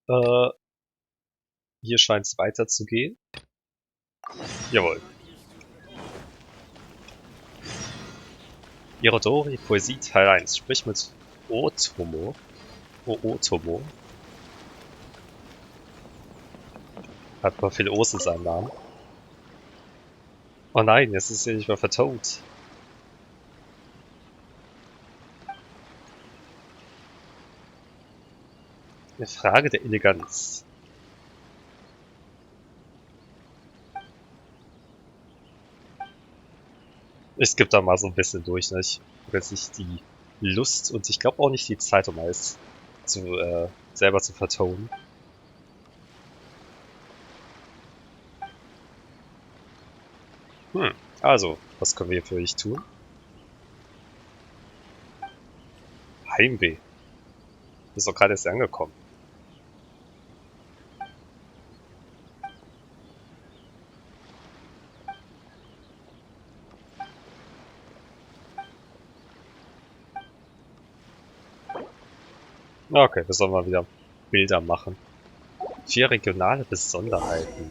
Äh, hier scheint es weiterzugehen. Jawohl. Irodori Poesie Teil 1. Sprich mit Otomo. Otomo. Hat mal viele O's in seinem Namen. Oh nein, jetzt ist er nicht mehr vertont. Eine Frage der Eleganz. Ich skippe da mal so ein bisschen durch, ne? Ich habe jetzt nicht die Lust und ich glaube auch nicht die Zeit, um alles selber zu vertonen. Also, was können wir für dich tun? Heimweh. Bist doch gerade erst angekommen. Okay, wir sollen mal wieder Bilder machen. 4 regionale Besonderheiten.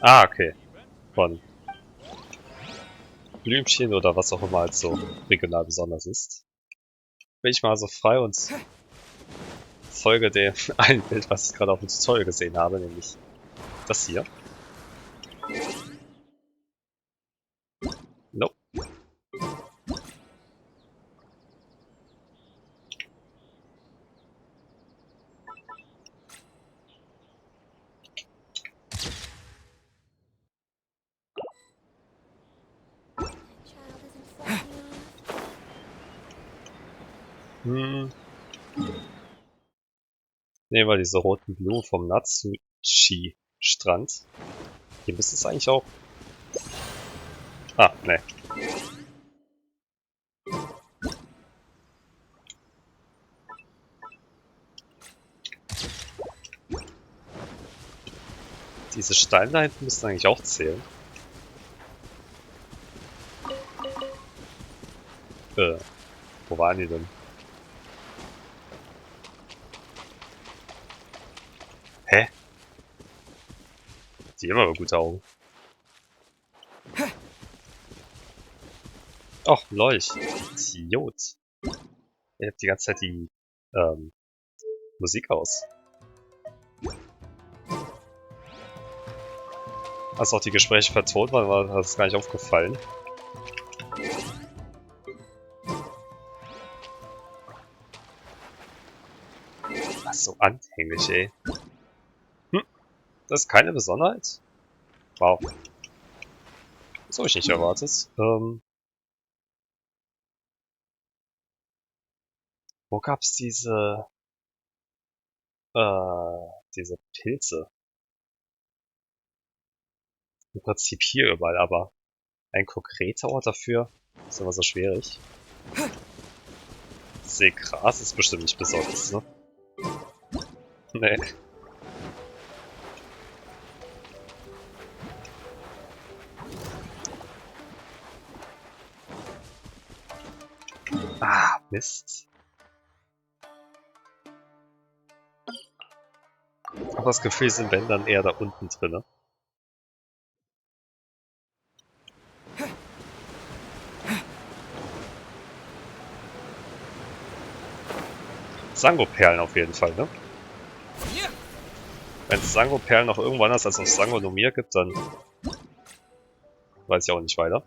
Ah, okay. Von Blümchen oder was auch immer als so regional besonders ist. Bin ich mal so frei und folge dem einen Bild, was ich gerade auf dem Tutorial gesehen habe, nämlich das hier. Nope. Hm. Nehmen wir diese roten Blumen vom Natsuchi-Strand. Hier müsste es eigentlich auch... Ah, ne. Diese Steine da hinten müssten eigentlich auch zählen. Wo waren die denn? Hä? Die haben aber gute Augen. Och, Leuch. Idiot. Ich hab die ganze Zeit die Musik aus. Als auch die Gespräche vertont waren, war das gar nicht aufgefallen. Was so anhänglich, ey. Das ist keine Besonderheit? Wow. Das habe ich nicht erwartet. Wo gab's diese Pilze? Im Prinzip hier überall, aber ein konkreter Ort dafür ist immer so schwierig. Seegras ist bestimmt nicht besonders, ne? Nee. Ah, Mist. Aber das Gefühl sind wenn dann eher da unten drinne. Sango-Perlen auf jeden Fall, ne? Wenn es Sango-Perlen noch irgendwo anders als auf Sango nur mir gibt, dann weiß ich auch nicht weiter.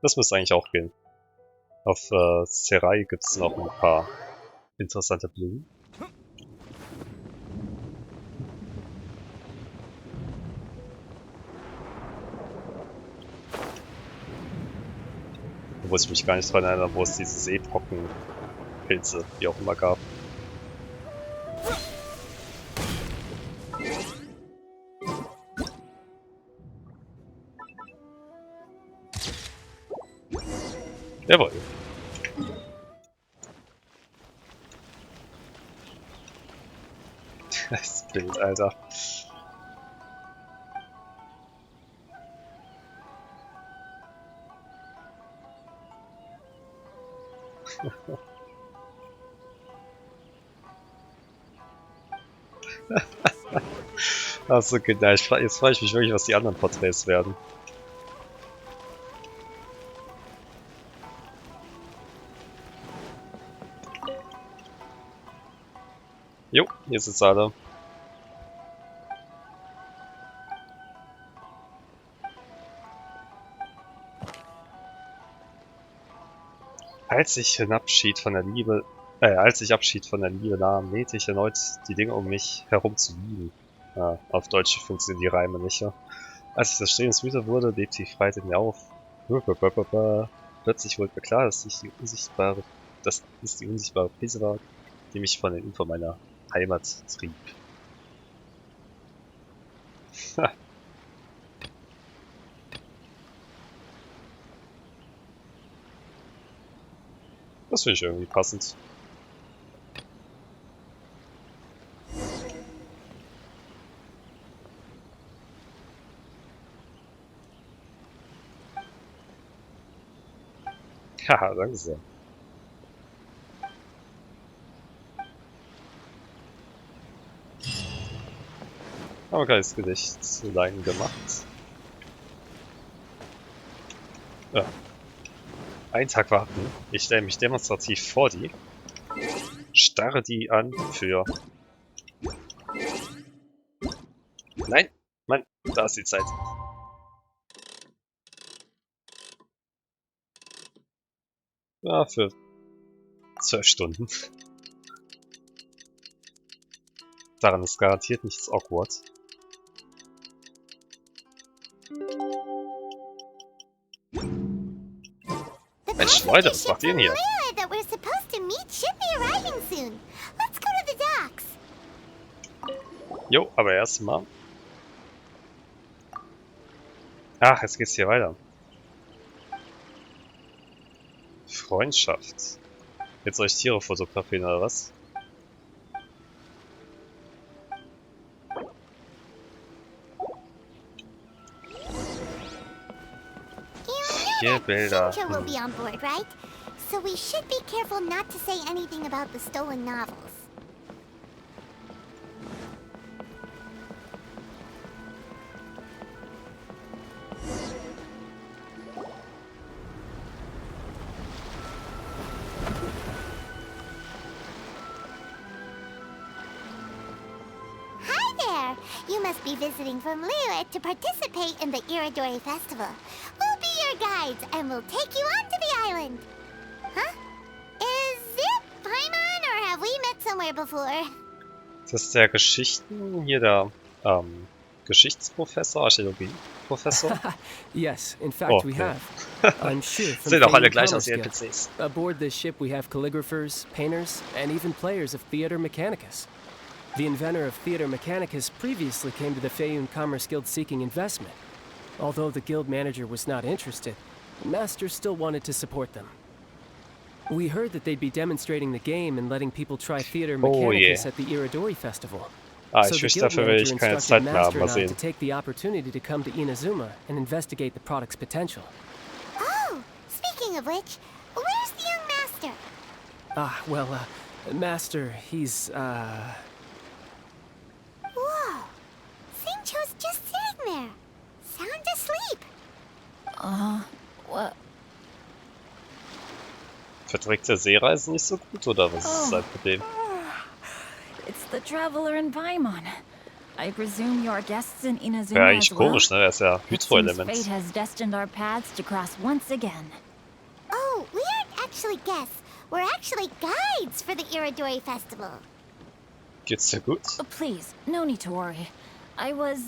Das müsste eigentlich auch gehen. Auf Serai gibt es noch ein paar interessante Blumen. Wo ich mich gar nicht dran erinnere, wo es diese Seepockenpilze, wie auch immer, gab. Jawohl. Das Bild, Alter. Achso, genau. Jetzt frage ich mich wirklich, was die anderen Porträts werden. Jo, hier sind sie alle. Als ich Abschied von der Liebe nahm, nähte ich erneut die Dinge um mich herum zu lieben. Ja, auf Deutsch funktionieren die Reime nicht, ja. Als ich des Strebens müde wurde, lebte die Freiheit in mir auf. Plötzlich wurde mir klar, dass es die unsichtbare Prise war, die mich von den Ufern meiner Heimat trieb. Das finde ich irgendwie passend. Haha, danke sehr. Aber geiles Gedichtlein gemacht. Ja. Einen Tag warten. Ich stelle mich demonstrativ vor die. Starre die an für... Nein! Mann, da ist die Zeit. Ja, für 12 Stunden. Daran ist garantiert nichts awkward. Mensch, Leute, was macht ihr denn hier? Jo, aber erstmal. Ach, jetzt geht's hier weiter. Freundschaft. Jetzt soll ich Tiere fotografieren oder was? Vier Bilder. So we should be careful not to say anything about the stolen novels. Hi there! You must be visiting from Liyue to participate in the Iridori Festival. We'll be your guides and we'll take you onto the island. Huh? Is it Paimon or have we met somewhere before? Das ist der Geschichtsprofessor, Archäologieprofessor. Yes, in fact we have. I'm sure from Sehen auch alle Fame gleich aus wie Commerce NPCs. Aboard this ship we have calligraphers, painters, and even players of Theater Mechanicus. The inventor of Theater Mechanicus previously came to the Feyun Commerce Guild seeking investment. Although the guild manager was not interested, the master still wanted to support them. We heard that they'd be demonstrating the game and letting people try Theater Mechanicus at the Iridori Festival. Ah, So ich the fürchte, guild dafür will manager ich keine instructed Zeit mehr haben. Master Mal and I to sehen. take the opportunity to come to Inazuma and investigate the product's potential. Oh, speaking of which, where's the young master? Master, he's, Whoa, Xinqi's just sitting there, sound asleep. What? Verträgt der Seereisen nicht so gut, oder was ist sein Problem? It's the traveler in Paimon. I presume your guests in Inazuma Wäre as eigentlich well? komisch, ne? Er ist ja It seems fate Hydroelement. has destined our paths to cross once again. Oh, we aren't actually guests. We're actually guides for the Iridori Festival. Geht's dir gut? Please, no need to worry. I was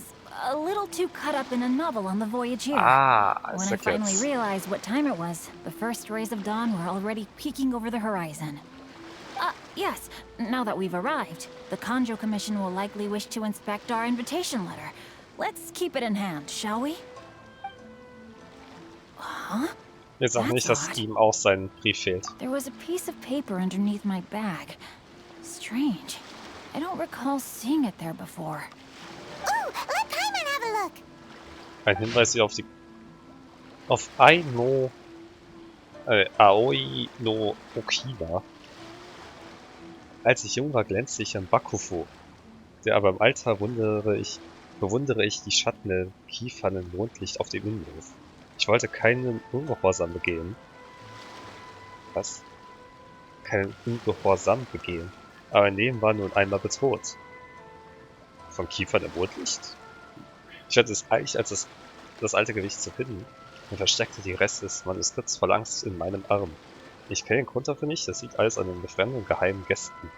a little too caught up in a novel on the voyage here. Ah, When ist I finally erklärt. realized what time it was, the first rays of dawn were already peeking over the horizon. Yes, now that we've arrived, the Kanjo Commission will likely wish to inspect our invitation letter. Let's keep it in hand, shall we? Huh? Jetzt sag nicht, dass ihm auch sein Brief fehlt. There was a piece of paper underneath my bag. Strange. I don't recall seeing it there before. Ooh, let Paimon have a look. Ein Hinweis hier auf Aoi no Okina. Als ich jung war, glänzte ich am Bakufu. Aber im Alter bewundere ich die Schatten der Kiefern im Mondlicht auf dem Innenhof. Ich wollte keinen Ungehorsam begehen. Was? Keinen Ungehorsam begehen. Aber mein Leben war nun einmal bedroht. Vom Kiefern im Mondlicht? Ich hatte es eilig, als das alte Gewicht zu finden und versteckte die Reste des Manuskripts voll Angst in meinem Arm. Ich kenne den Grund dafür nicht, das liegt alles an den befremden geheimen Gästen.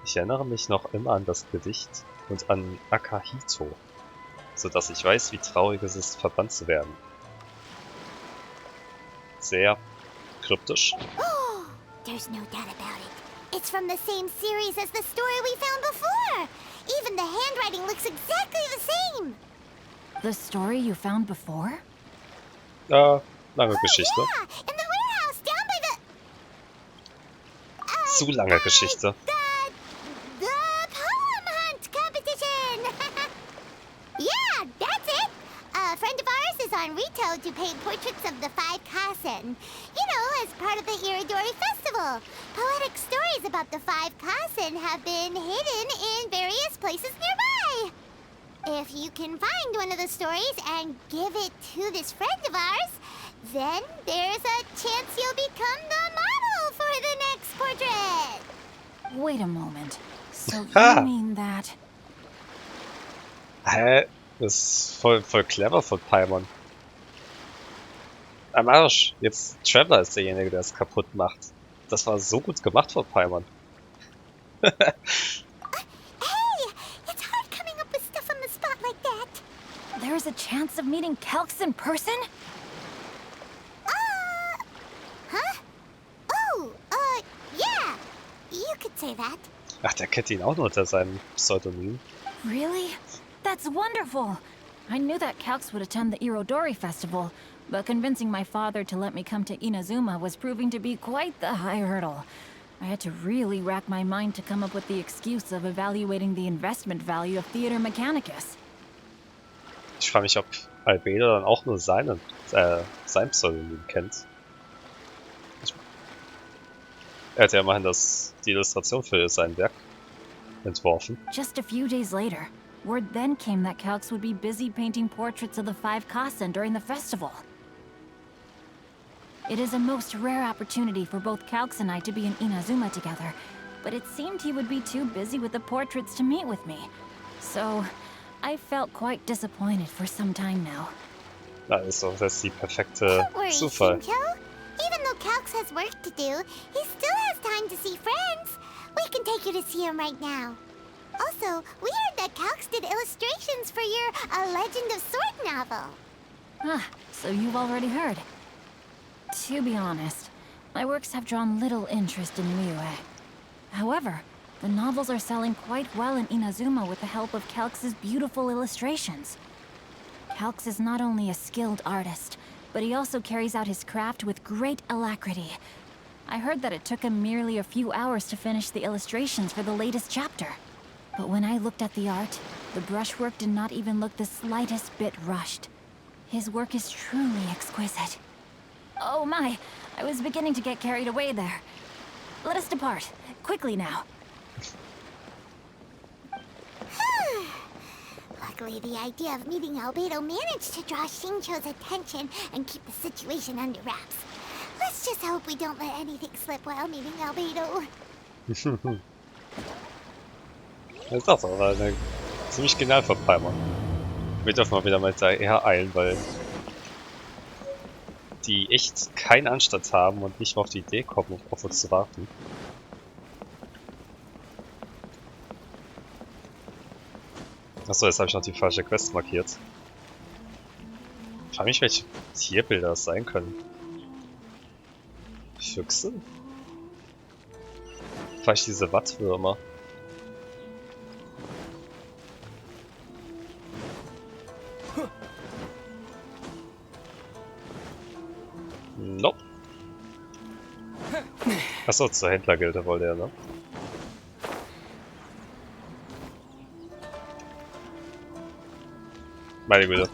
Ich erinnere mich noch immer an das Gedicht und an Akahito, so dass ich weiß, wie traurig es ist, verbannt zu werden. Sehr kryptisch. Oh, there's no doubt about it. It's from the same series as the story we found before. Even the handwriting looks exactly the same. The story you found before? Lange Geschichte. Yeah, in the warehouse down by the... Zu lange Geschichte. The poem hunt competition. Yeah, that's it. A friend of ours is on Rito to paint portraits of the 5 Kasen. You know, as part of the Iridori Festival. Poetic stories about the 5 Kasen have been hidden in various places nearby. If you can find one of the stories and give it to this friend of ours, then there's a chance you'll become the model for the next portrait. Wait a moment. So Ha! you mean that... Hä? Das ist voll clever von Paimon. Am Arsch. Jetzt Traveler ist derjenige, der es kaputt macht. Das war so gut gemacht von Paimon. Hey, it's hard coming up with stuff on the spot like that. There's a chance of meeting Calx in person? Huh? Oh, yeah. You could say that. Ach, der kennt ihn auch nur unter seinem Pseudonym. Really? That's wonderful! I knew that Calx would attend the Irodori Festival, but convincing my father to let me come to Inazuma was proving to be quite the high hurdle. I had to really rack my mind to come up with the excuse of evaluating the investment value of Theater Mechanicus. Ich frage mich, ob Albedo dann auch nur sein Pseudonym kennt. Er hat ja immerhin die Illustration für sein Werk entworfen. Just a few days later, word then came that Calx would be busy painting portraits of the 5 Kasen during the festival. It is a most rare opportunity for both Calx and I to be in Inazuma together, but it seemed he would be too busy with the portraits to meet with me. So, I felt quite disappointed for some time now. Na, ist doch das die perfekte Don't worry, Zufall. Xinqui. Even though Calx has work to do, he still has time to see friends. We can take you to see him right now. Also, we heard that Calx did illustrations for your A Legend of Sword novel. Ah, so you've already heard. To be honest, my works have drawn little interest in Liyue. However, the novels are selling quite well in Inazuma with the help of Calx's beautiful illustrations. Calx is not only a skilled artist, but he also carries out his craft with great alacrity. I heard that it took him merely a few hours to finish the illustrations for the latest chapter. But when I looked at the art, the brushwork did not even look the slightest bit rushed. His work is truly exquisite. Oh my, I was beginning to get carried away there. Let us depart, quickly now. Luckily, the idea of meeting Albedo managed to draw Xinqi's attention and keep the situation under wraps. Let's just hope we don't let anything slip while meeting Albedo. Das ist doch aber ziemlich genial von Paimon. Wir dürfen mal wieder mal daher eilen, weil die echt keinen Anstand haben und nicht mal auf die Idee kommen, auf uns zu warten. Achso, jetzt habe ich noch die falsche Quest markiert. Ich frage mich, welche Tierbilder das sein können. Füchse? Vielleicht diese Wattwürmer. Nope. Achso, zur Händlergilde wollte er, ne? Meine Güte.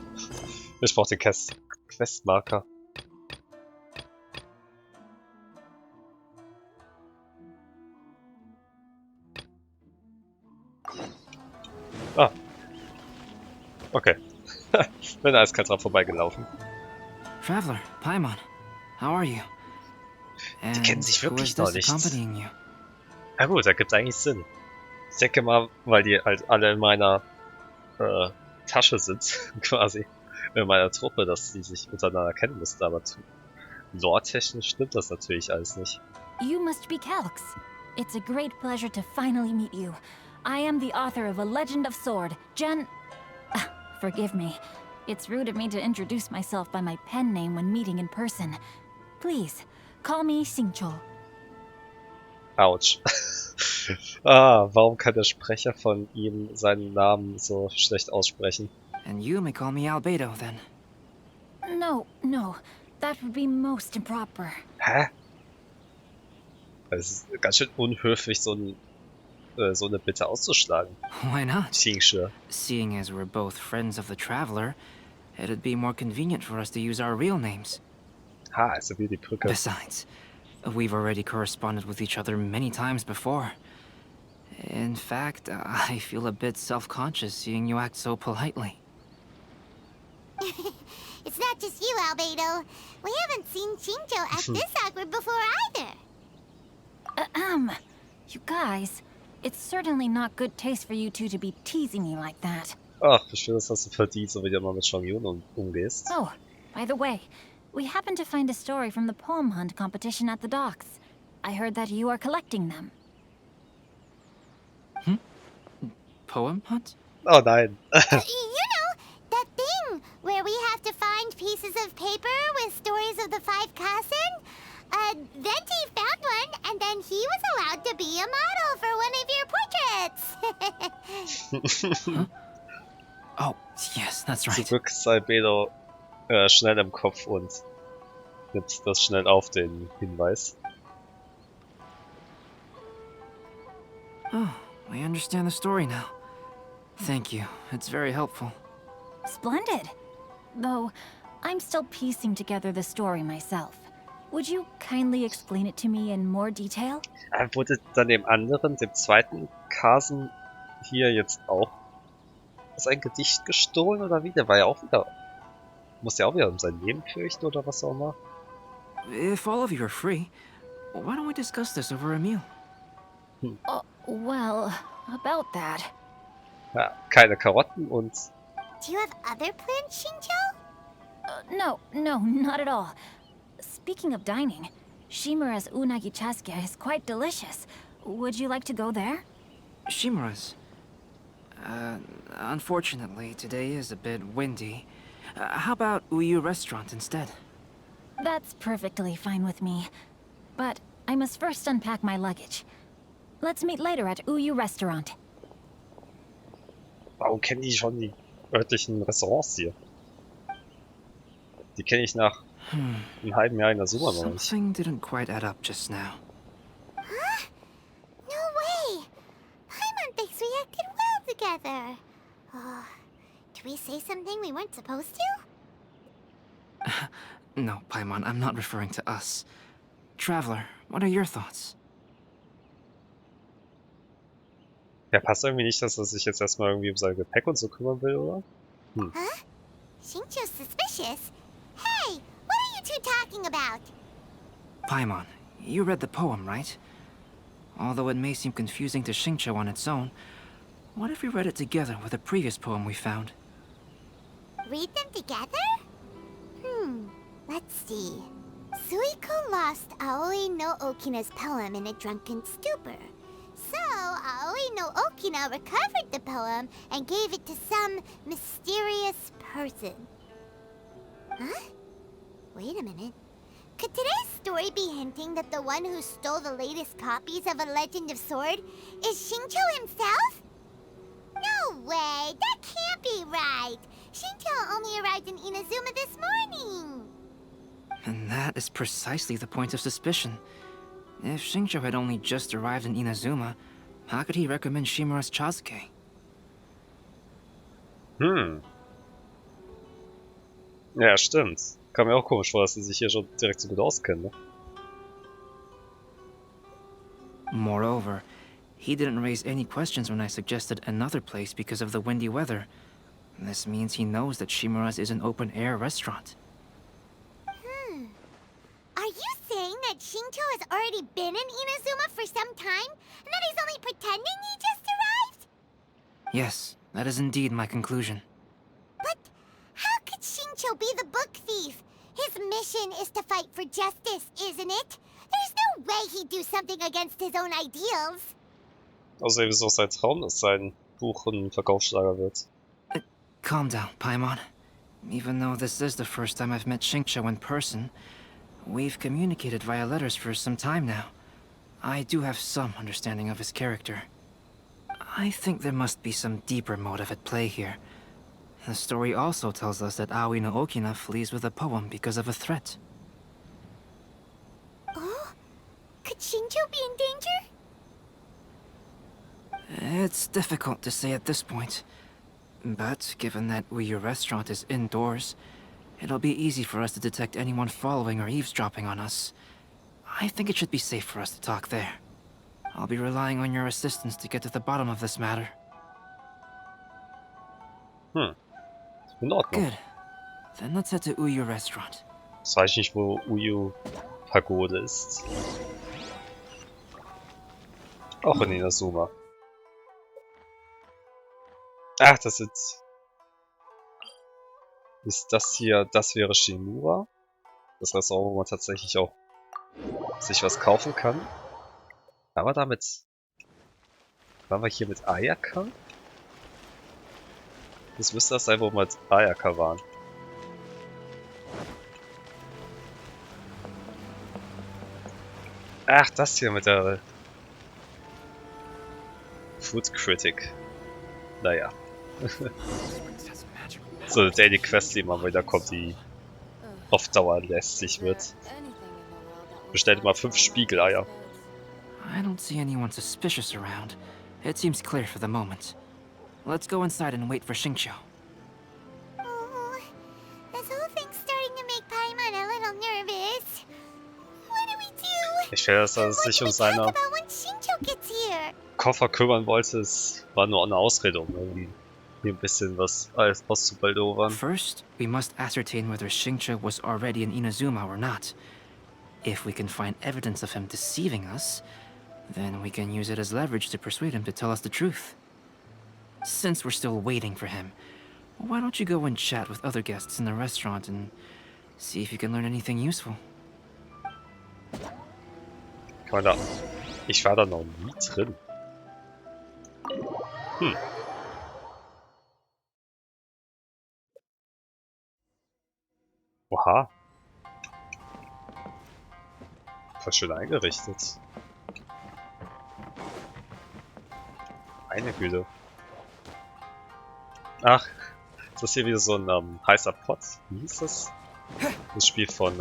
Ich brauch den Questmarker. Ah. Okay. Bin eiskalt dran vorbeigelaufen. Traveler, Paimon, how are you? Die kennen sich who wirklich is noch this nicht. accompanying you? Ja gut, da gibt's eigentlich Sinn. Ich denke mal, weil die halt alle in meiner Tasche sind, quasi. In meiner Truppe, dass die sich untereinander kennen müssten, aber lore-technisch stimmt das natürlich alles nicht. You must be Calx. It's a great pleasure to finally meet you. I am the author of A Legend of Sword, forgive me. It's rude of me to introduce myself by my pen name when meeting in person. Please, call me Xinqui. Autsch. Warum kann der Sprecher von ihm seinen Namen so schlecht aussprechen? And you may call me Albedo, then. No, that would be most improper. Hä? Es ist ganz schön unhöflich, so eine Bitte auszuschlagen. Why not? Xinqui. Seeing as we're both friends of the Traveler, it'd be more convenient for us to use our real names. Ha, also wie die Brücke. Besides, we've already corresponded with each other many times before. In fact, I feel a bit self-conscious seeing you act so politely. It's not just you, Albedo. We haven't seen Xinqui act this awkward before either. You guys, it's certainly not good taste for you two to be teasing me like that. Ach, ich finde, das hast du verdient, so wie du mal mit Champion umgehst. Oh, by the way, we happened to find a story from the poem hunt competition at the docks. I heard that you are collecting them. Poem hunt? Oh nein. You know, that thing where we have to find pieces of paper with stories of the 5 Kassen? Venti found one, and then he was allowed to be a model for one of your portraits. Huh? Oh, yes, that's right. Zurück ist Albedo schnell im Kopf und nimmt das schnell auf, den Hinweis. Oh, I understand the story now. Thank you. It's very helpful. Splendid. Though, I'm still piecing together the story myself. Would you kindly explain it to me in more detail? Wurde dann dem anderen, dem zweiten Kasen hier jetzt auch sein Gedicht gestohlen oder wie? Der war ja auch wieder... Muss ja auch wieder um sein Leben fürchten oder was auch immer? If all of you are free, why don't we discuss this over a meal? Well, about that. Ja, keine Karotten und... Do you have other plans, Xinqui? No, not at all. Speaking of dining, Shimura's unagi chasuke is quite delicious. Would you like to go there? Shimura's. Unfortunately, today is a bit windy. How about Uyu Restaurant instead? That's perfectly fine with me. But I must first unpack my luggage. Let's meet later at Uyu Restaurant. Warum kenne ich schon die örtlichen Restaurants hier? Die kenne ich nach einem halben Jahr in der Summe noch nicht. Something didn't quite add up just now. Huh? No way! Paimon thinks we acted well together. Did we say something we weren't supposed to? No, Paimon, I'm not referring to us. Traveler, what are your thoughts? Ja, passt irgendwie nicht, dass er sich jetzt erstmal irgendwie um sein Gepäck und so kümmern will, oder? Huh? Xinqiu's suspicious? Hey, what are you two talking about? Paimon, you read the poem, right? Although it may seem confusing to Xinqiu on its own, what if we read it together with a previous poem we found? Read them together? Let's see. Suiko lost Aoi no Okina's poem in a drunken stupor. So, Aoi no Okina recovered the poem and gave it to some mysterious person. Huh? Wait a minute. Could today's story be hinting that the one who stole the latest copies of A Legend of Sword is Xinqiu himself? No way! That can't be right! Xinqiu only arrived in Inazuma this morning! And that is precisely the point of suspicion. If Xinqiu had only just arrived in Inazuma, how could he recommend Shimura's Chasuke? Ja, stimmt. Kam mir auch komisch vor, dass sie sich hier schon direkt so gut auskennen, ne? Moreover, he didn't raise any questions when I suggested another place because of the windy weather. This means he knows that Shimura's is an open-air restaurant. Are you saying that Xinqiu has already been in Inazuma for some time, and that he's only pretending he just arrived? Yes, that is indeed my conclusion. But how could Xinqiu be the book thief? His mission is to fight for justice, isn't it? There's no way he'd do something against his own ideals. Außerdem ist es auch sein Traum, dass sein Buch ein Verkaufsschlager wird. Calm down, Paimon. Even though this is the first time I've met Xinqiu in person, we've communicated via letters for some time now. I do have some understanding of his character. I think there must be some deeper motive at play here. The story also tells us that Aoi no Okina flees with a poem because of a threat. Oh? Could Xinqiu be in danger? It's difficult to say at this point. But given that Uyu Restaurant is indoors, it'll be easy for us to detect anyone following or eavesdropping on us. I think it should be safe for us to talk there. I'll be relying on your assistance to get to the bottom of this matter. In Ordnung. Good. Then let's head to Uyu Restaurant. Das weiß ich nicht, wo Uyu Pagode ist. Auch in Inazuma. Ach, das ist das hier, das wäre Shimura. Das Restaurant, wo man tatsächlich auch sich was kaufen kann. Aber damit... Waren wir hier mit Ayaka? Das müsste das sein, wo wir mit Ayaka waren. Ach, das hier mit der... Food Critic. Naja. So eine Daily Quest, die immer wieder kommt, die auf Dauer lästig wird. Bestellt mal 5 Spiegeleier. I don't see anyone suspicious around. It seems clear for the moment. Let's go inside and wait for Xinqiu. Oh, this whole thing's starting to make Paimon a little nervous. What do we do? Ich will, dass er And what sich do um we seine talk about when Xinqiu gets here? Koffer kümmern wollte. Es war nur eine Ausrede, um irgendwie hier ein bisschen was alles auszubaldowern. First, we must ascertain whether Xinqiu was already in Inazuma or not. If we can find evidence of him deceiving us, then we can use it as leverage to persuade him to tell us the truth. Since we're still waiting for him, why don't you go and chat with other guests in the restaurant and see if you can learn anything useful? Kann man da... Ich war da noch nie drin. Oha. Voll schön eingerichtet. Meine Güte. Ach, ist das hier wieder so ein heißer Pot? Wie hieß das? Das Spiel von,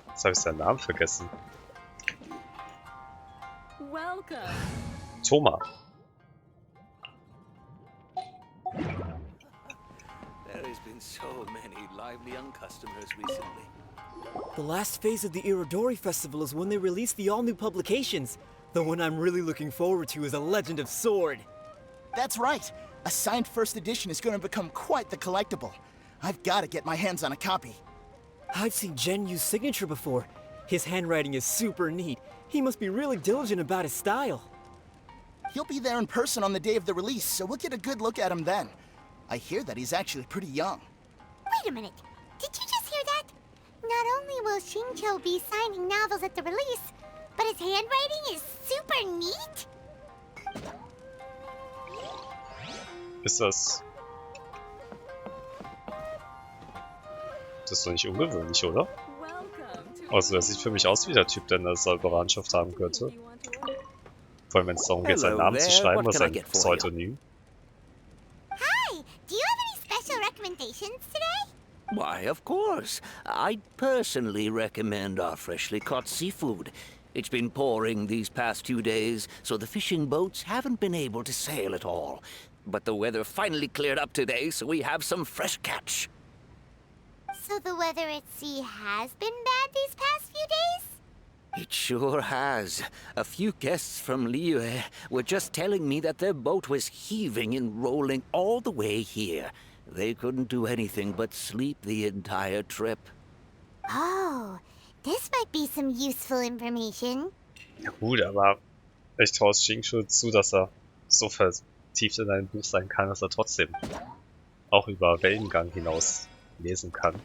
jetzt habe ich seinen Namen vergessen. Welcome. Thoma. There has been so many lively young customers recently. The last phase of the Irodori Festival is when they release the all-new publications. The one I'm really looking forward to is A Legend of Sword. That's right. A signed first edition is going to become quite the collectible. I've got to get my hands on a copy. I've seen Gen Yu's signature before. His handwriting is super neat. He must be really diligent about his style. He'll be there in person on the day of the release, so we'll get a good look at him then. I hear that he's actually pretty young. Wait a minute. Did you just hear that? Not only will Xinqiu be signing novels at the release, but his handwriting is super neat? Ist das... Das ist doch nicht ungewöhnlich, oder? Also, er sieht für mich aus wie der Typ, der eine Säuberanschaft haben könnte. Vor allem, wenn es darum geht, seinen Namen zu schreiben oder sein Pseudonym. Hi! Do you have any special recommendations today? Why, of course. I'd personally recommend our freshly caught seafood. It's been pouring these past 2 days, so the fishing boats haven't been able to sail at all. But the weather finally cleared up today, so we have some fresh catch. So the weather at sea has been bad these past few days? It sure has. A few guests from Liyue were just telling me that their boat was heaving and rolling all the way here. They couldn't do anything but sleep the entire trip. Oh, this might be some useful information. Ja gut, aber ich traue es Xinqi zu, dass er so vertieft in einem Buch sein kann, dass er trotzdem auch über Wellengang hinaus lesen kann.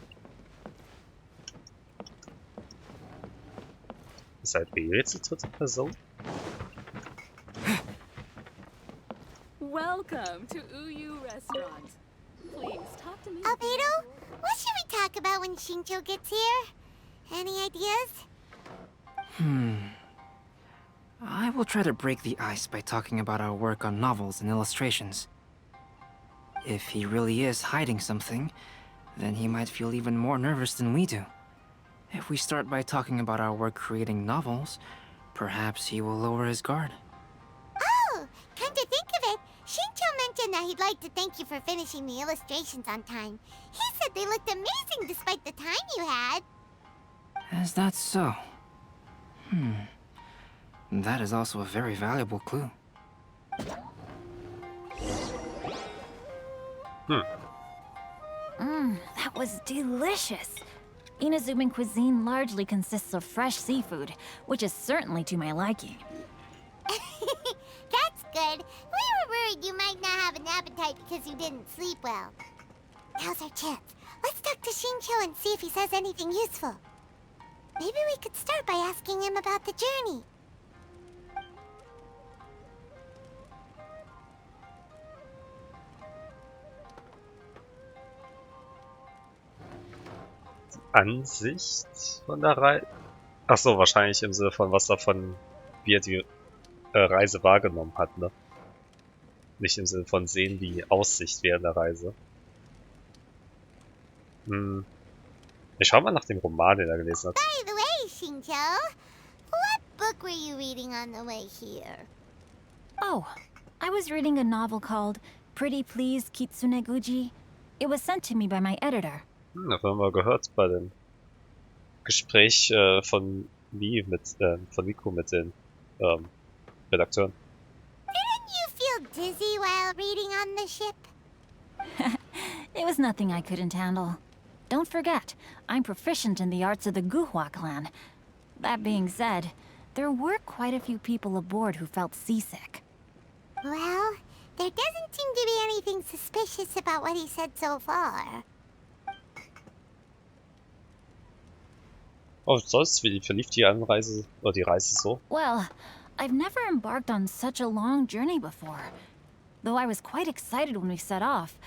Ist halt B jetzt die dritte Person? Welcome to Uyu Restaurant. Please talk to me. Albedo, what should we talk about when Xinqiu gets here? Any ideas? I will try to break the ice by talking about our work on novels and illustrations. If he really is hiding something, then he might feel even more nervous than we do. If we start by talking about our work creating novels, perhaps he will lower his guard. Oh, come to think of it, Xinqiu mentioned that he'd like to thank you for finishing the illustrations on time. He said they looked amazing despite the time you had. Is that so? That is also a very valuable clue. That was delicious. Inazuman cuisine largely consists of fresh seafood, which is certainly to my liking. That's good. We were worried you might not have an appetite because you didn't sleep well. Now's our chance. Let's talk to Xinqiu and see if he says anything useful. Maybe we could start by asking him about the journey. Ansicht von der Reise? Achso, wahrscheinlich im Sinne von wie er die Reise wahrgenommen hat, ne? Nicht im Sinne von sehen die Aussicht während der Reise. Ich schau mal nach dem Roman, den er gelesen hat. By the way, Xinqiu, what book were you reading on the way here? Oh, I was reading a novel called Pretty Please Kitsune Guji. It was sent to me by my editor. Das haben wir gehört bei dem Gespräch von Nico mit den Redakteuren. Didn't you feel dizzy while reading on the ship? It was nothing I couldn't handle. Don't forget, I'm proficient in the arts of the Guhua clan. That being said, there were quite a few people aboard who felt seasick. Well, there doesn't seem to be anything suspicious about what he said so far. Oh, sonst, wie verlief die Anreise oder die Reise so? Well, I've never embarked on such a long journey before. Though I was quite excited when we set off,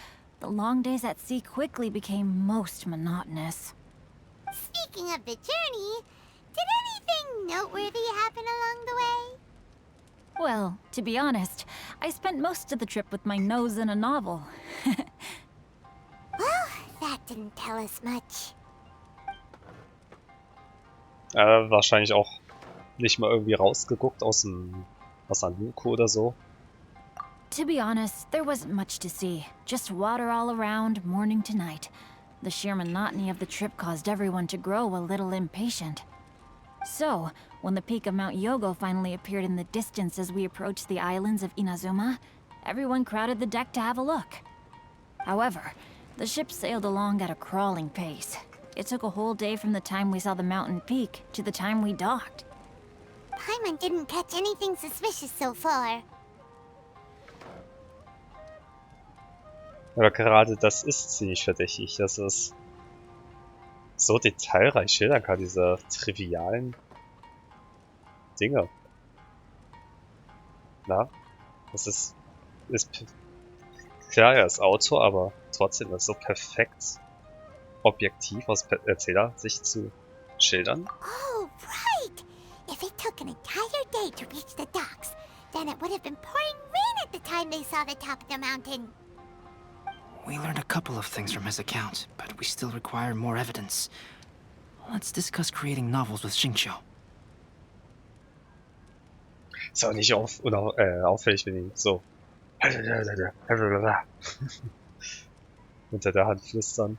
the long days at sea quickly became most monotonous. Speaking of the journey, did anything noteworthy happen along the way? Well, to be honest, I spent most of the trip with my nose in a novel. Well, that didn't tell us much. Wahrscheinlich auch nicht mal irgendwie rausgeguckt aus einer Luke oder so. To be honest, there wasn't much to see. Just water all around, morning to night. The sheer monotony of the trip caused everyone to grow a little impatient. So, when the peak of Mount Yogo finally appeared in the distance as we approached the islands of Inazuma, everyone crowded the deck to have a look. However, the ship sailed along at a crawling pace. It took a whole day from the time we saw the mountain peak to the time we docked. Paimon didn't catch anything suspicious so far. Aber gerade das ist ziemlich verdächtig, dass es so detailreich schildern kann, diese trivialen Dinge. Na, das ist klar, er ist Autor, aber trotzdem ist so perfekt objektiv aus Erzählersicht zu schildern. Oh, right! If it took an entire day to reach the docks, then it would have been pouring rain at the time they saw the top of the mountain. We learned a couple of things from his account, but we still require more evidence. Let's discuss creating novels with Xinqiu. Ist auch nicht auffällig, wenn ihn so Unter der Hand flüstern.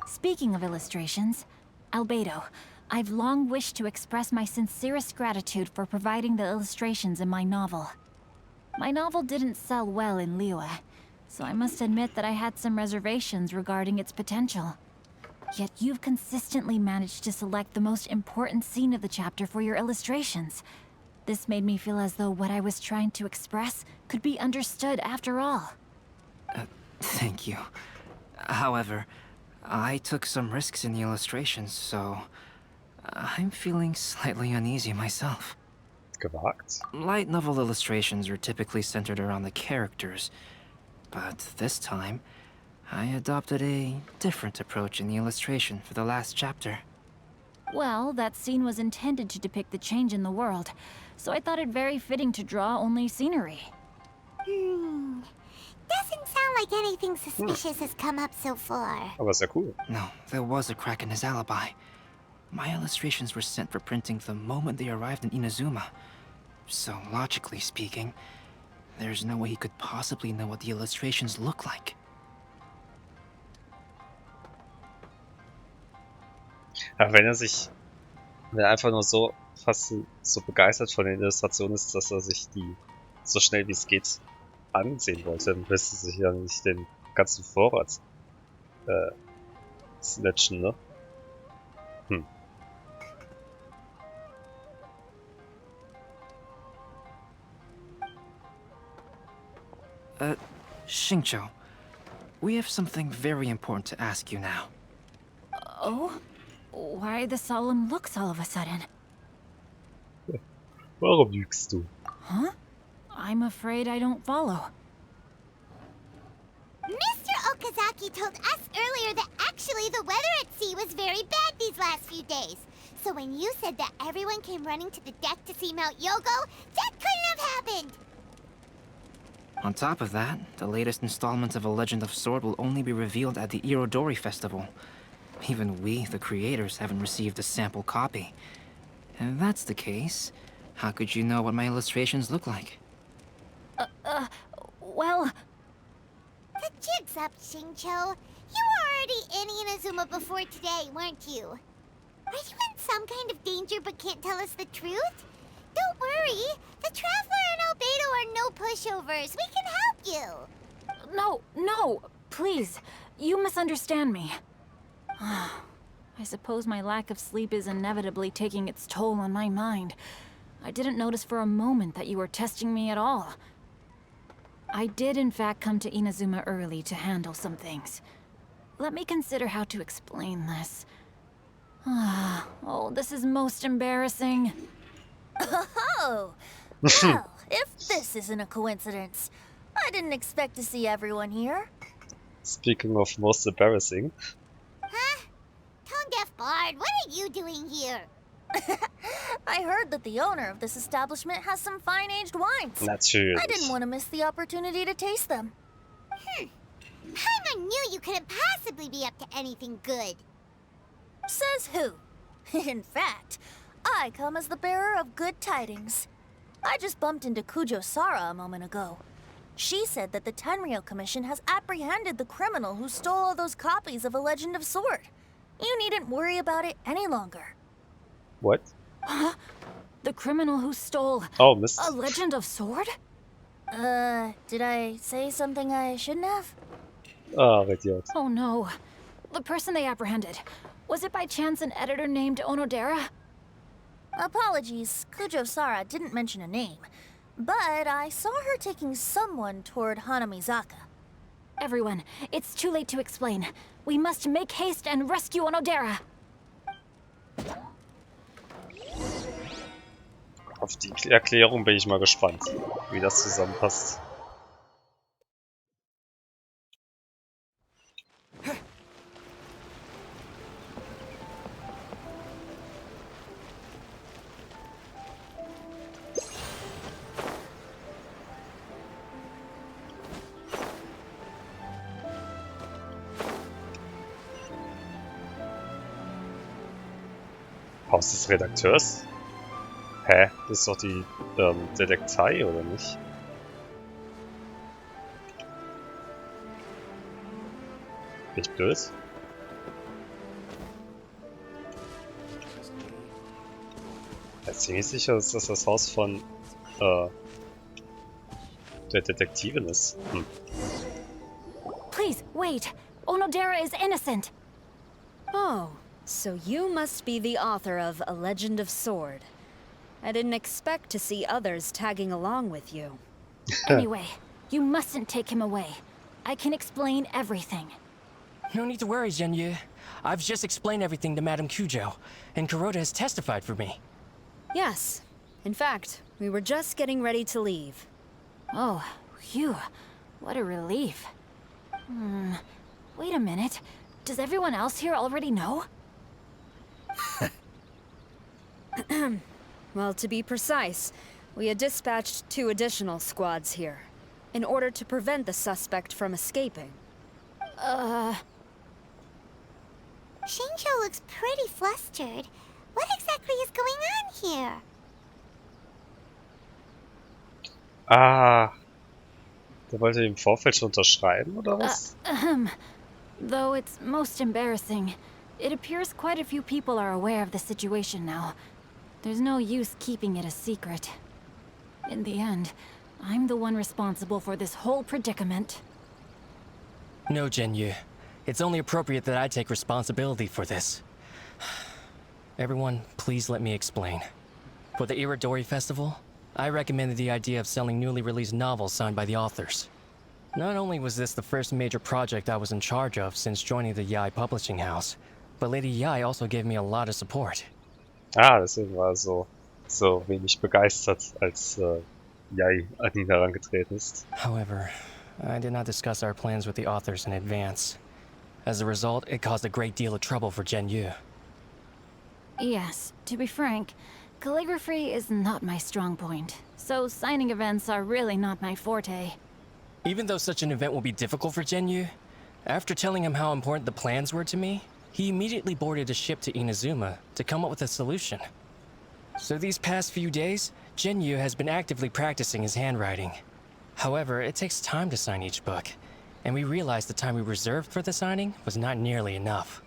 Speaking of illustrations, Albedo, I've long wished to express my sincerest gratitude for providing the illustrations in my novel. My novel didn't sell well in Liyue, so I must admit that I had some reservations regarding its potential. Yet you've consistently managed to select the most important scene of the chapter for your illustrations. This made me feel as though what I was trying to express could be understood after all. Thank you. However, I took some risks in the illustrations, so I'm feeling slightly uneasy myself. Gewagt? Light novel illustrations are typically centered around the characters, but this time, I adopted a different approach in the illustration for the last chapter. Well, that scene was intended to depict the change in the world, so I thought it very fitting to draw only scenery. Doesn't sound like anything suspicious has come up so far. Aber sehr cool. No, there was a crack in his alibi. My illustrations were sent for printing the moment they arrived in Inazuma. So, logically speaking, there's no way he could possibly know what the illustrations look like. Aber wenn er einfach nur so so begeistert von den Illustrationen ist, dass er sich die so schnell wie es geht ansehen wollte, dann müsste sich ja nicht den ganzen Vorrat snatchen, ne? Xinqi, we have something very important to ask you now. Oh? Why the solemn looks all of a sudden? Warum lügst du? Huh? I'm afraid I don't follow. Mr. Okazaki told us earlier that actually the weather at sea was very bad these last few days. So when you said that everyone came running to the deck to see Mount Yogo, that couldn't have happened! On top of that, the latest installment of A Legend of Sword will only be revealed at the Irodori Festival. Even we, the creators, haven't received a sample copy. And if that's the case, how could you know what my illustrations look like? Well... The jig's up, Xinqi. You were already in Inazuma before today, weren't you? Are you in some kind of danger but can't tell us the truth? Don't worry. The Traveler and Albedo are no pushovers. We can help you. No, please. You misunderstand me. I suppose my lack of sleep is inevitably taking its toll on my mind. I didn't notice for a moment that you were testing me at all. I did in fact come to Inazuma early to handle some things. Let me consider how to explain this. Oh, this is most embarrassing. Oh! Well, if this isn't a coincidence, I didn't expect to see everyone here. Speaking of most embarrassing. Huh? Tone-deaf Bard, what are you doing here? I heard that the owner of this establishment has some fine-aged wines. Natürlich. I didn't want to miss the opportunity to taste them. Paimon knew you couldn't possibly be up to anything good. Says who? In fact, I come as the bearer of good tidings. I just bumped into Kujo Sara a moment ago. She said that the Tenryou Commission has apprehended the criminal who stole all those copies of A Legend of Sword. You needn't worry about it any longer. What? Huh? The criminal who stole... Oh, Mist. A Legend of Sword? Did I say something I shouldn't have? Ah, Idiot. Oh no. The person they apprehended. Was it by chance an editor named Onodera? Apologies, Kujo Sara didn't mention a name. But I saw her taking someone toward Hanamizaka. Everyone, it's too late to explain. We must make haste and rescue Onodera. Auf die Erklärung bin ich mal gespannt, wie das zusammenpasst. Haus des Redakteurs? Hä? Das ist doch die Detektei, oder nicht? Bin ich blöd? Ich bin ziemlich sicher, dass das das Haus von der Detektivin ist. Hm. Please, wait. Onodera is innocent. Oh, so you must be the author of A Legend of Sword. I didn't expect to see others tagging along with you. Anyway, you mustn't take him away. I can explain everything. No need to worry, Zhenyu. I've just explained everything to Madame Kujo, and Kuroda has testified for me. Yes. In fact, we were just getting ready to leave. Oh, phew. What a relief. Wait a minute. Does everyone else here already know? Well, to be precise, we had dispatched 2 additional squads here, in order to prevent the suspect from escaping. Xinqui looks pretty flustered. What exactly is going on here? Ah. Der wollte im Vorfeld schon unterschreiben, oder was? Though it's most embarrassing, it appears quite a few people are aware of the situation now. There's no use keeping it a secret. In the end, I'm the one responsible for this whole predicament. No, Zhenyu. It's only appropriate that I take responsibility for this. Everyone, please let me explain. For the Iridori Festival, I recommended the idea of selling newly released novels signed by the authors. Not only was this the first major project I was in charge of since joining the Yai publishing house, but Lady Yai also gave me a lot of support. Ah, deswegen war er so wenig begeistert, als Yai an ihn herangetreten ist. However, I did not discuss our plans with the authors in advance. As a result, it caused a great deal of trouble for Zhenyu. Yes, to be frank, calligraphy is not my strong point, so signing events are really not my forte. Even though such an event will be difficult for Zhenyu, after telling him how important the plans were to me, he immediately boarded a ship to Inazuma to come up with a solution. So these past few days, Zhenyu has been actively practicing his handwriting. However, it takes time to sign each book, and we realized the time we reserved for the signing was not nearly enough.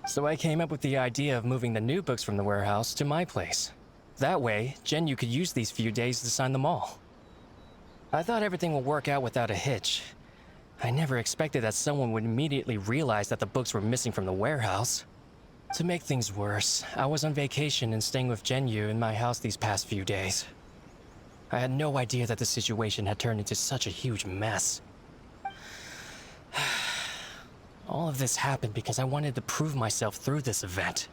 So I came up with the idea of moving the new books from the warehouse to my place. That way, Zhenyu could use these few days to sign them all. I thought everything would work out without a hitch. I never expected that someone would immediately realize that the books were missing from the warehouse. To make things worse, I was on vacation and staying with Zhenyu in my house these past few days. I had no idea that the situation had turned into such a huge mess. All of this happened because I wanted to prove myself through this event.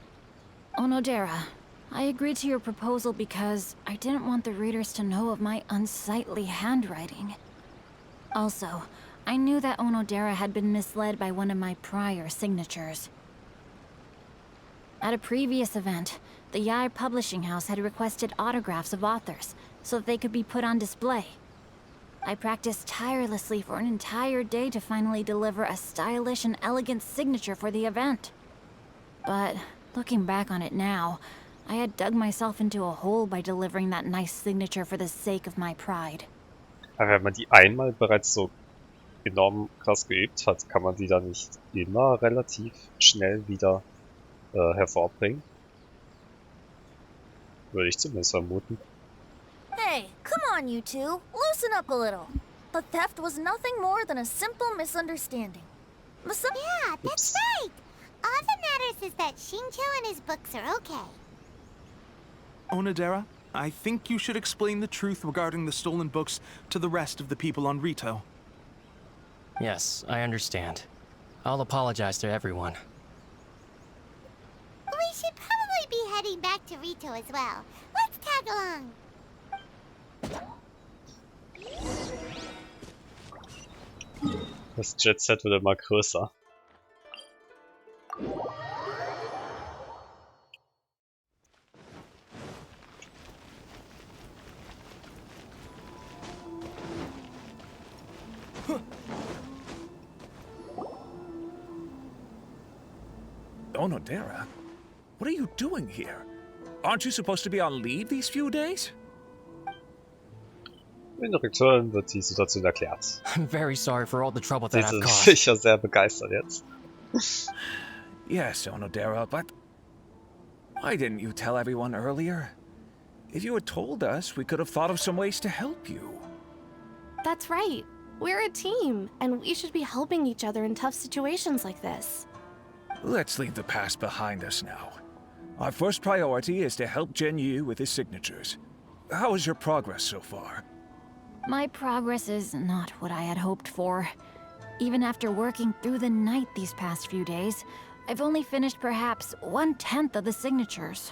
Onodera, I agreed to your proposal because I didn't want the readers to know of my unsightly handwriting. Also, I knew that Onodera had been misled by one of my prior signatures. At a previous event, the Yai publishing house had requested autographs of authors so that they could be put on display. I practiced tirelessly for an entire day to finally deliver a stylish and elegant signature for the event. But looking back on it now, I had dug myself into a hole by delivering that nice signature for the sake of my pride. Aber wenn man die einmal bereits so enorm krass geübt hat, kann man die dann nicht immer relativ schnell wieder hervorbringen? Würde ich zumindest vermuten. Hey, come on, you two. Loosen up a little. The theft was nothing more than a simple misunderstanding. Yeah, that's right. All that matters is that Xinqui and his books are okay. Onodera, I think you should explain the truth regarding the stolen books to the rest of the people on Rito. Yes, I understand. I'll apologize to everyone. We should probably be heading back to Rito as well. Let's tag along. Das Jet Set wird immer größer. Onodera, what are you doing here? Aren't you supposed to be on leave these few days? In Return wird die Situation erklärt. I'm very sorry for all the trouble Sie that I've sind caused. sicher sehr begeistert jetzt. Yes, Onodera, but why didn't you tell everyone earlier? If you had told us, we could have thought of some ways to help you. That's right. We're a team, and we should be helping each other in tough situations like this. Let's leave the past behind us now. Our first priority is to help Zhenyu with his signatures. How is your progress so far? My progress is not what I had hoped for. Even after working through the night these past few days, I've only finished perhaps 1/10 of the signatures.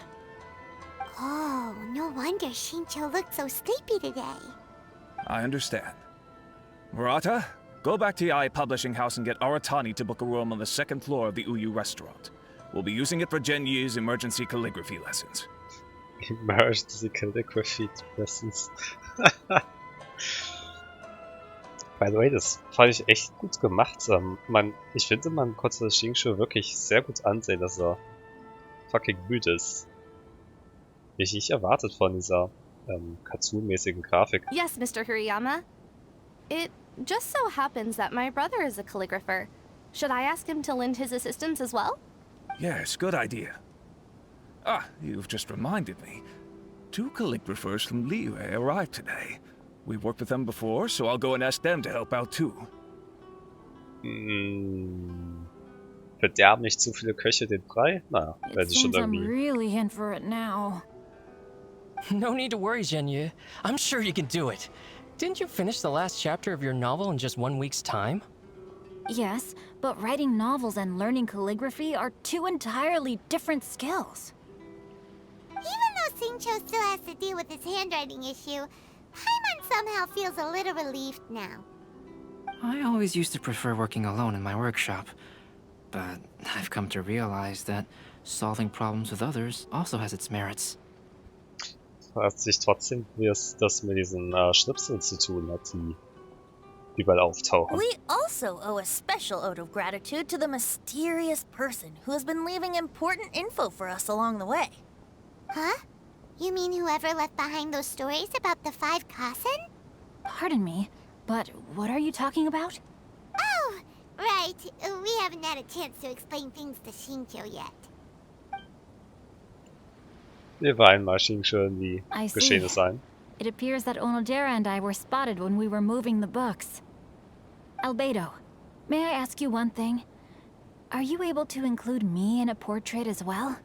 Oh, no wonder Xinqiu looked so sleepy today. I understand. Murata, go back to Yae Publishing House and get Aratani to book a room on the 2nd floor of the Uyu restaurant. We'll be using it for Genyu's emergency calligraphy lessons. Emergency calligraphy lessons. By the way, das fand ich echt gut gemacht. Ich finde, man konnte Xinqiu wirklich sehr gut ansehen, dass er fucking müde ist. Wie ich nicht erwartet von dieser cartoon-mäßigen Grafik. Yes, Mr. Hirayama. It just so happens that my brother is a calligrapher. Should I ask him to lend his assistance as well? Yes, good idea. Ah, you've just reminded me. 2 calligraphers from Liyue arrived today. We've worked with them before, so I'll go and ask them to help out too. Verderben nicht zu viele Köche den Brei? Naja, werde It ich schon seems I'm irgendwie. really in for it now. No need to worry, Zhenyu. I'm sure you can do it. Didn't you finish the last chapter of your novel in just 1 week's time? Yes, but writing novels and learning calligraphy are 2 entirely different skills. Even though Xinqiu still has to deal with his handwriting issue, Paimon somehow feels a little relieved now. I always used to prefer working alone in my workshop, but I've come to realize that solving problems with others also has its merits. Fragt sich trotzdem, wie es das mit diesen Schnipseln zu tun hat, die überall auftauchen. We also owe a special ode of gratitude to the mysterious person who has been leaving important info for us along the way. Huh? You mean whoever left behind those stories about the 5 Kasen? Pardon me, but what are you talking about? Oh, right. We haven't had a chance to explain things to Xinqiu yet. Wir weinen mal Xinqiu in die I see. Geschehnisse ein. It appears that Onodera and I were spotted when we were moving the books. Albedo, may I ask you one thing? Are you able to include me in a portrait as well?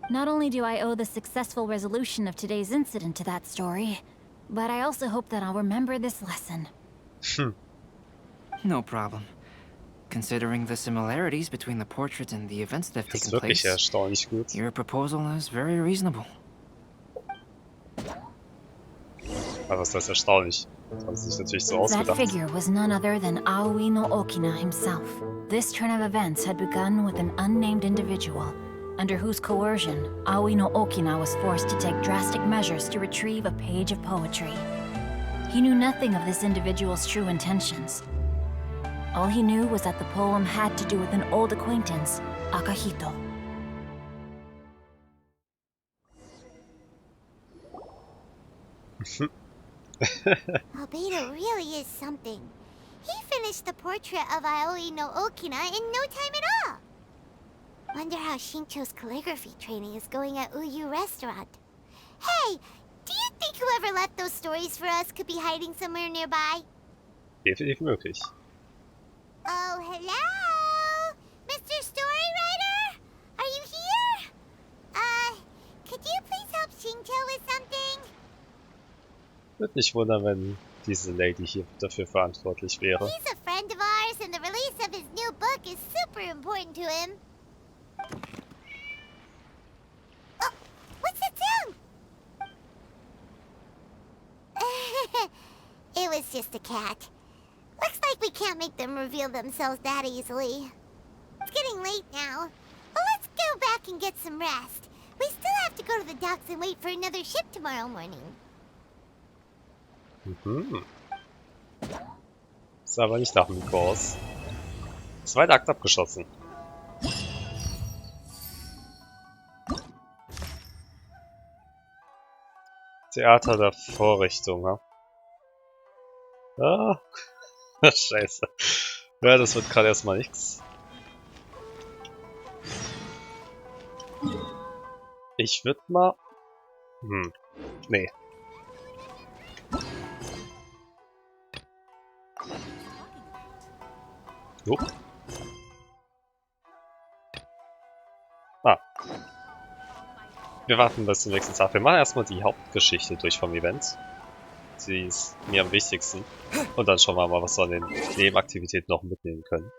Not only do I owe the successful resolution of today's incident to that story, but I also hope that I'll remember this lesson. No problem. Considering the similarities between the portrait and the events that have Das ist taken wirklich place, erstaunlich gut. your proposal is very reasonable. Aber was heißt erstaunlich? Das haben sie sich natürlich so That ausgedacht. figure was none other than Aoi no Okina himself. This turn of events had begun with an unnamed individual, under whose coercion, Aoi no Okina was forced to take drastic measures to retrieve a page of poetry. He knew nothing of this individual's true intentions. All he knew was that the poem had to do with an old acquaintance, Akahito. Albedo really is something. He finished the portrait of Aoi no Okina in no time at all. Wonder how Xinqiu's calligraphy training is going at Uyu Restaurant. Hey, do you think whoever left those stories for us could be hiding somewhere nearby? Definitiv möglich. Oh, hello? Mr. Storywriter? Are you here? Could you please help Xinqiu with something? Würde mich wundern, wenn diese Lady hier dafür verantwortlich wäre. He's a friend of ours, and the release of his new book is super important to him. Oh, what's that sound? It was just a cat. Looks like we can't make them reveal themselves that easily. It's getting late now. Well, let's go back and get some rest. We still have to go to the docks and wait for another ship tomorrow morning. Sah aber nicht nach Mikro aus. Zweiter Akt abgeschlossen. Theater der Vorrichtung, ha? Ah, scheiße. Ja, das wird gerade erstmal nichts. Ich würde mal... nee. Ah. Wir warten bis zum nächsten Tag. Wir machen erstmal die Hauptgeschichte durch vom Event. Sie ist mir am wichtigsten. Und dann schauen wir mal, was wir an den Nebenaktivitäten noch mitnehmen können.